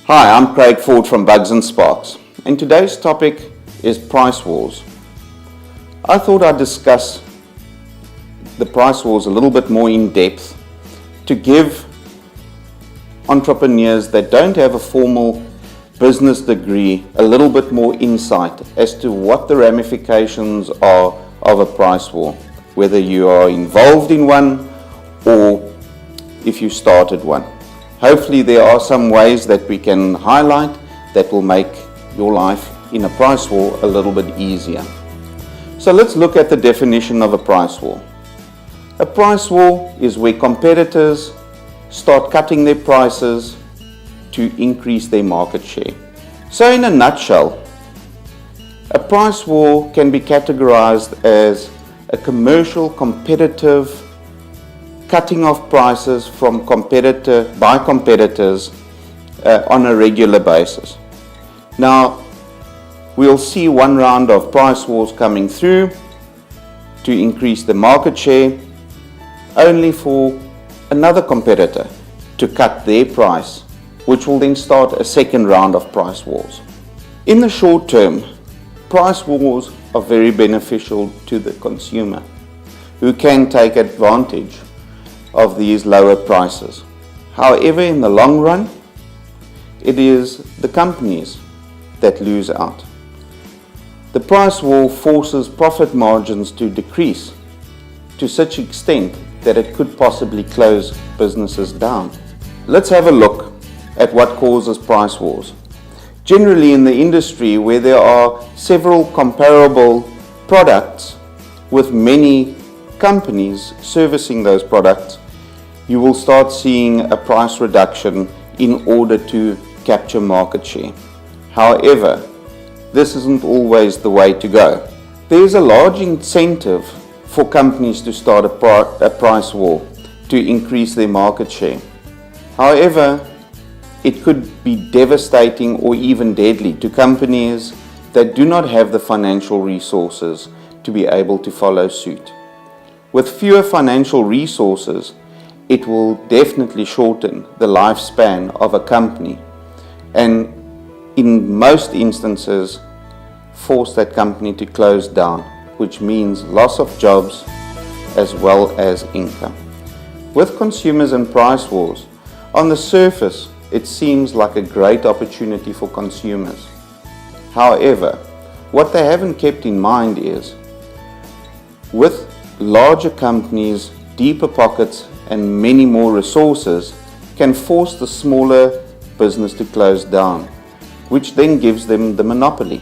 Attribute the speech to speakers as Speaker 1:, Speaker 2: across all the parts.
Speaker 1: Hi, I'm Craig Ford from Bugs and Sparks, and today's topic is price wars. I thought I'd discuss the price wars a little bit more in depth to give entrepreneurs that don't have a formal business degree a little bit more insight as to what the ramifications are of a price war, whether you are involved in one or if you started one. Hopefully there are some ways that we can highlight that will make your life in a price war a little bit easier. So let's look at the definition of a price war. A price war is where competitors start cutting their prices to increase their market share. So in a nutshell, a price war can be categorized as a commercial competitive cutting off prices from competitors on a regular basis. Now, we'll see one round of price wars coming through to increase the market share, only for another competitor to cut their price, which will then start a second round of price wars. In the short term, price wars are very beneficial to the consumer, who can take advantage of these lower prices. However, in the long run, it is the companies that lose out. The price war forces profit margins to decrease to such extent that it could possibly close businesses down. Let's have a look at what causes price wars. Generally, in the industry where there are several comparable products with many companies servicing those products, you will start seeing a price reduction in order to capture market share. However, this isn't always the way to go. There is a large incentive for companies to start a price war to increase their market share. However, it could be devastating or even deadly to companies that do not have the financial resources to be able to follow suit. With fewer financial resources, it will definitely shorten the lifespan of a company and in most instances force that company to close down, which means loss of jobs as well as income. With consumers and price wars, on the surface it seems like a great opportunity for consumers. However, what they haven't kept in mind is, with larger companies, deeper pockets and many more resources can force the smaller business to close down, which then gives them the monopoly.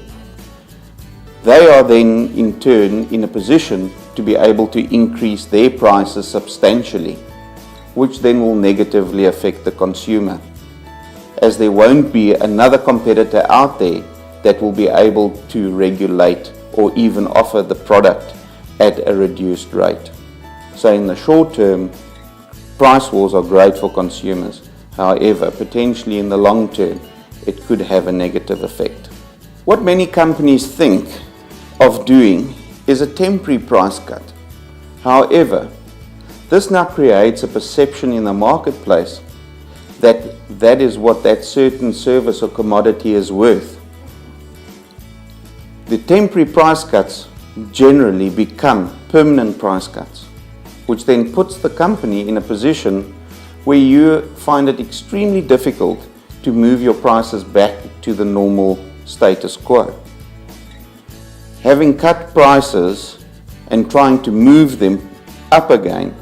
Speaker 1: They are then in turn in a position to be able to increase their prices substantially, which then will negatively affect the consumer, as there won't be another competitor out there that will be able to regulate or even offer the product at a reduced rate. So in the short term, price wars are great for consumers. However, potentially in the long term, it could have a negative effect. What many companies think of doing is a temporary price cut. However, this now creates a perception in the marketplace that that is what that certain service or commodity is worth. The temporary price cuts generally become permanent price cuts, which then puts the company in a position where you find it extremely difficult to move your prices back to the normal status quo. Having cut prices and trying to move them up again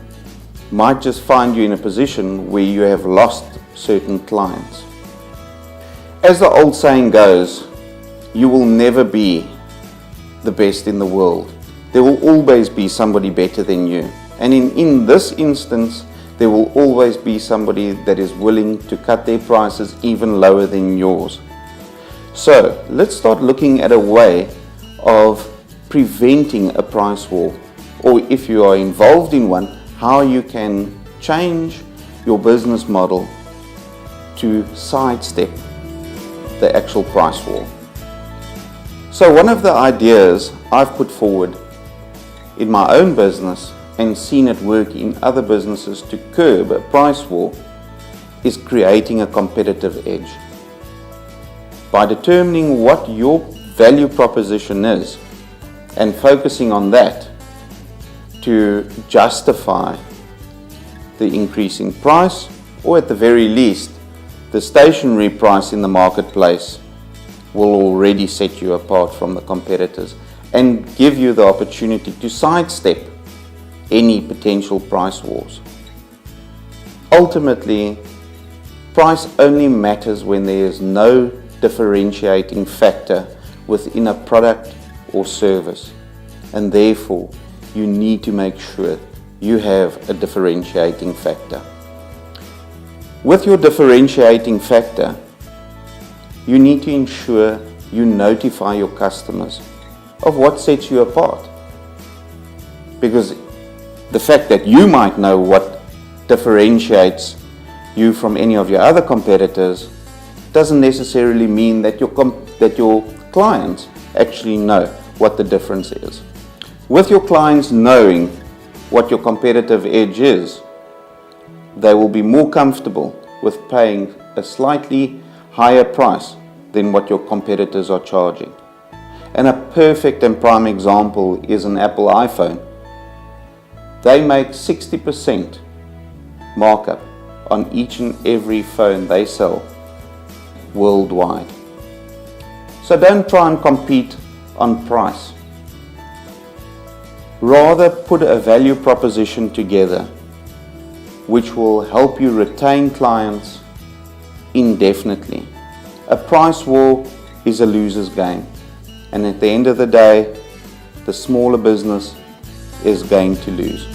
Speaker 1: might just find you in a position where you have lost certain clients. As the old saying goes, you will never be the best in the world. There will always be somebody better than you. And in this instance, there will always be somebody that is willing to cut their prices even lower than yours. So let's start looking at a way of preventing a price war, or if you are involved in one, how you can change your business model to sidestep the actual price war. So one of the ideas I've put forward in my own business and seen it work in other businesses to curb a price war is creating a competitive edge. By determining what your value proposition is and focusing on that to justify the increase in price, or at the very least, the stationary price in the marketplace will already set you apart from the competitors and give you the opportunity to sidestep any potential price wars. Ultimately, price only matters when there is no differentiating factor within a product or service, and therefore you need to make sure you have a differentiating factor. With your differentiating factor, you need to ensure you notify your customers of what sets you apart, because the fact that you might know what differentiates you from any of your other competitors doesn't necessarily mean that your clients actually know what the difference is. With your clients knowing what your competitive edge is, they will be more comfortable with paying a slightly higher price than what your competitors are charging. And a perfect and prime example is an Apple iPhone. They make 60% markup on each and every phone they sell worldwide. So don't try and compete on price. Rather put a value proposition together which will help you retain clients indefinitely. A price war is a loser's game, and at the end of the day, the smaller business is going to lose.